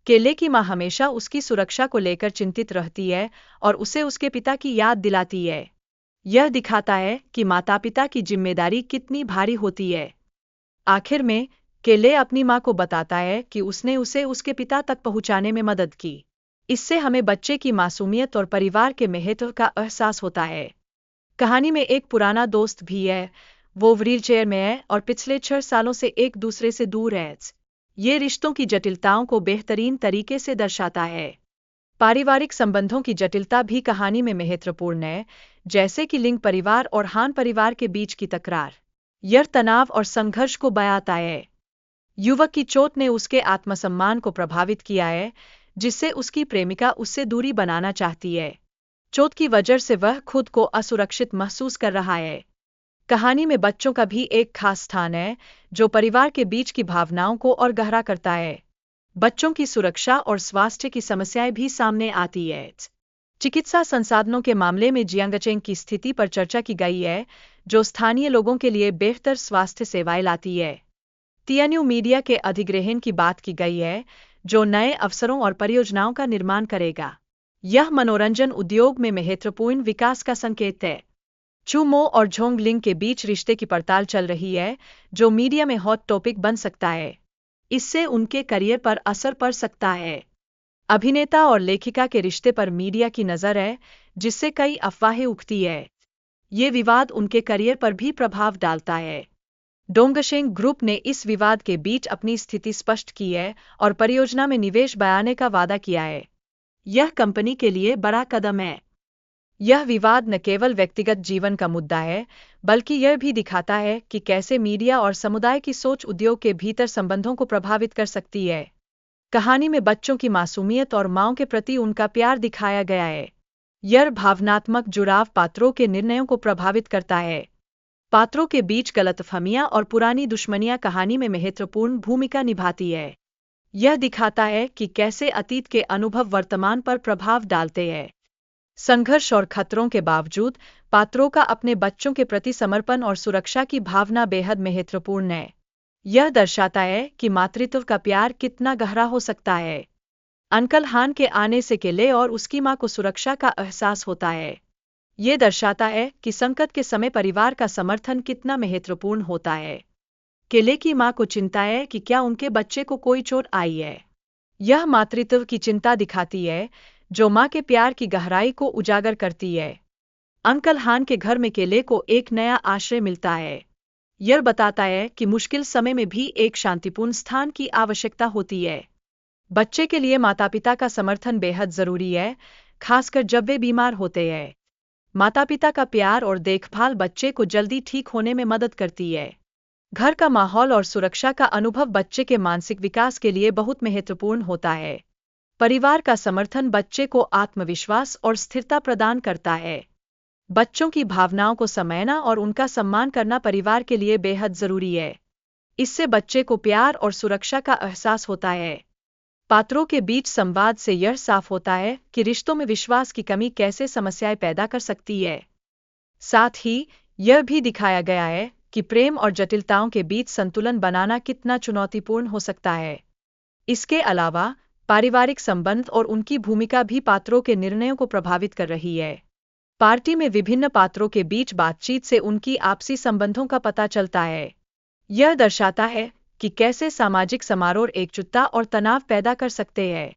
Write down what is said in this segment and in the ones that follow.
केले की माँ हमेशा उसकी सुरक्षा को लेकर चिंतित रहती है और उसे उसके पिता की याद दिलाती है। यह दिखाता है कि माता-पिता की जिम्मेदारी कितनी भारी होती है। आखिर में, केले अपनी माँ को बताता है कि उसने उसे उसके पिता तक पहुँचाने में मदद की। इससे हमें बच्चे की मासूमियत और परिवार के महत्व का एहसास होता है। कहानी में एक पुराना दोस्त भी है। वो व्हीलचेयर में है और पिछले 6 सालों से एक दूसरे से दूर है। ये रिश्तों की जटिलताओं को बेहतरीन तरीके से दर्शाता है। पारिवारिक संबंधों की जटिलता भी कहानी में महत्वपूर्ण है, जैसे कि लिंग परिवार और हान परिवार के बीच की तकरार। यह तनाव और संघर्ष को बयाता है। युवक की चोट ने उसके आत्मसम्मान को प्रभावित किया है, जिससे उसकी प्रेमिका उससे दूरी बनाना चाहती है। चोट की वजह से वह खुद को असुरक्षित महसूस कर रहा है। कहानी में बच्चों का भी एक खास स्थान है, जो परिवार के बीच की भावनाओं को और गहरा करता है। बच्चों की सुरक्षा और स्वास्थ्य की समस्याएं भी सामने आती है। चिकित्सा संसाधनों के मामले में जियांगचेंग की स्थिति पर चर्चा की गई है, जो स्थानीय लोगों के लिए बेहतर स्वास्थ्य सेवाएं लाती है। तियान्यू मीडिया के अधिग्रहण की बात की गई है, जो नए अवसरों और परियोजनाओं का निर्माण करेगा। यह मनोरंजन उद्योग में महत्वपूर्ण विकास का संकेत है। चूमो और झोंगलिंग के बीच रिश्ते की पड़ताल चल रही है, जो मीडिया में हॉट टॉपिक बन सकता है। इससे उनके करियर पर असर पड़ सकता है। अभिनेता और लेखिका के रिश्ते पर मीडिया की नज़र है, जिससे कई अफवाहें उठती है। ये विवाद उनके करियर पर भी प्रभाव डालता है। डोंगशेंग ग्रुप ने इस विवाद के बीच अपनी स्थिति स्पष्ट की है और परियोजना में निवेश बढ़ाने का वादा किया है। यह कंपनी के लिए बड़ा कदम है। यह विवाद न केवल व्यक्तिगत जीवन का मुद्दा है, बल्कि यह भी दिखाता है कि कैसे मीडिया और समुदाय की सोच उद्योग के भीतर संबंधों को प्रभावित कर सकती है। कहानी में बच्चों की मासूमियत और माँओं के प्रति उनका प्यार दिखाया गया है। यह भावनात्मक जुड़ाव पात्रों के निर्णयों को प्रभावित करता है। पात्रों के बीच गलतफहमियां और पुरानी दुश्मनियां कहानी में महत्वपूर्ण भूमिका निभाती है। यह दिखाता है कि कैसे अतीत के अनुभव वर्तमान पर प्रभाव डालते हैं। संघर्ष और खतरों के बावजूद पात्रों का अपने बच्चों के प्रति समर्पण और सुरक्षा की भावना बेहद महत्वपूर्ण है। यह दर्शाता है कि मातृत्व का प्यार कितना गहरा हो सकता है। अंकल हान के आने से केले और उसकी मां को सुरक्षा का एहसास होता है। ये दर्शाता है कि संकट के समय परिवार का समर्थन कितना महत्वपूर्ण होता है। केले की मां को चिंता है कि क्या उनके बच्चे को कोई चोट आई है। यह मातृत्व की चिंता दिखाती है, जो मां के प्यार की गहराई को उजागर करती है। अंकल हान के घर में केले को एक नया आश्रय मिलता है। यह बताता है कि मुश्किल समय में भी एक शांतिपूर्ण स्थान की आवश्यकता होती है। बच्चे के लिए माता-पिता का समर्थन बेहद जरूरी है, खासकर जब वे बीमार होते हैं। माता-पिता का प्यार और देखभाल बच्चे को जल्दी ठीक होने में मदद करती है। घर का माहौल और सुरक्षा का अनुभव बच्चे के मानसिक विकास के लिए बहुत महत्वपूर्ण होता है। परिवार का समर्थन बच्चे को आत्मविश्वास और स्थिरता प्रदान करता है। बच्चों की भावनाओं को समझना और उनका सम्मान करना परिवार के लिए बेहद जरूरी है। इससे बच्चे को प्यार और सुरक्षा का एहसास होता है। पात्रों के बीच संवाद से यह साफ होता है कि रिश्तों में विश्वास की कमी कैसे समस्याएं पैदा कर सकती है। साथ ही यह भी दिखाया गया है कि प्रेम और जटिलताओं के बीच संतुलन बनाना कितना चुनौतीपूर्ण हो सकता है। इसके अलावा पारिवारिक संबंध और उनकी भूमिका भी पात्रों के निर्णयों को प्रभावित कर रही है। पार्टी में विभिन्न पात्रों के बीच बातचीत से उनकी आपसी संबंधों का पता चलता है। यह दर्शाता है कि कैसे सामाजिक समारोह एकजुटता और तनाव पैदा कर सकते हैं।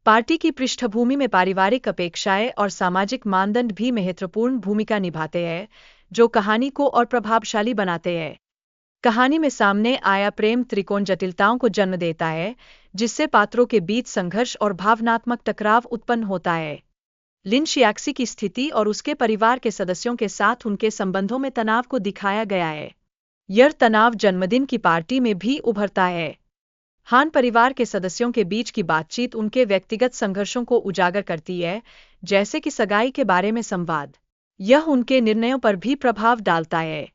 पार्टी की पृष्ठभूमि में पारिवारिक अपेक्षाएं और सामाजिक मानदंड भी महत्वपूर्ण भूमिका निभाते हैं, जो कहानी को और प्रभावशाली बनाते हैं। कहानी में सामने आया प्रेम त्रिकोण जटिलताओं को जन्म देता है, जिससे पात्रों के बीच संघर्ष और भावनात्मक टकराव उत्पन्न होता है। लिन शियाक्सी की स्थिति और उसके परिवार के सदस्यों के साथ उनके संबंधों में तनाव को दिखाया गया है। यह तनाव जन्मदिन की पार्टी में भी उभरता है। हान परिवार के सदस्यों के बीच की बातचीत उनके व्यक्तिगत संघर्षों को उजागर करती है, जैसे कि सगाई के बारे में संवाद। यह उनके निर्णयों पर भी प्रभाव डालता है।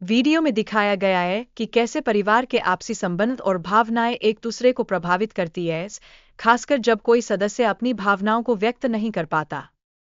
वीडियो में दिखाया गया है कि कैसे परिवार के आपसी संबंध और भावनाएं एक दूसरे को प्रभावित करती है, खासकर जब कोई सदस्य अपनी भावनाओं को व्यक्त नहीं कर पाता।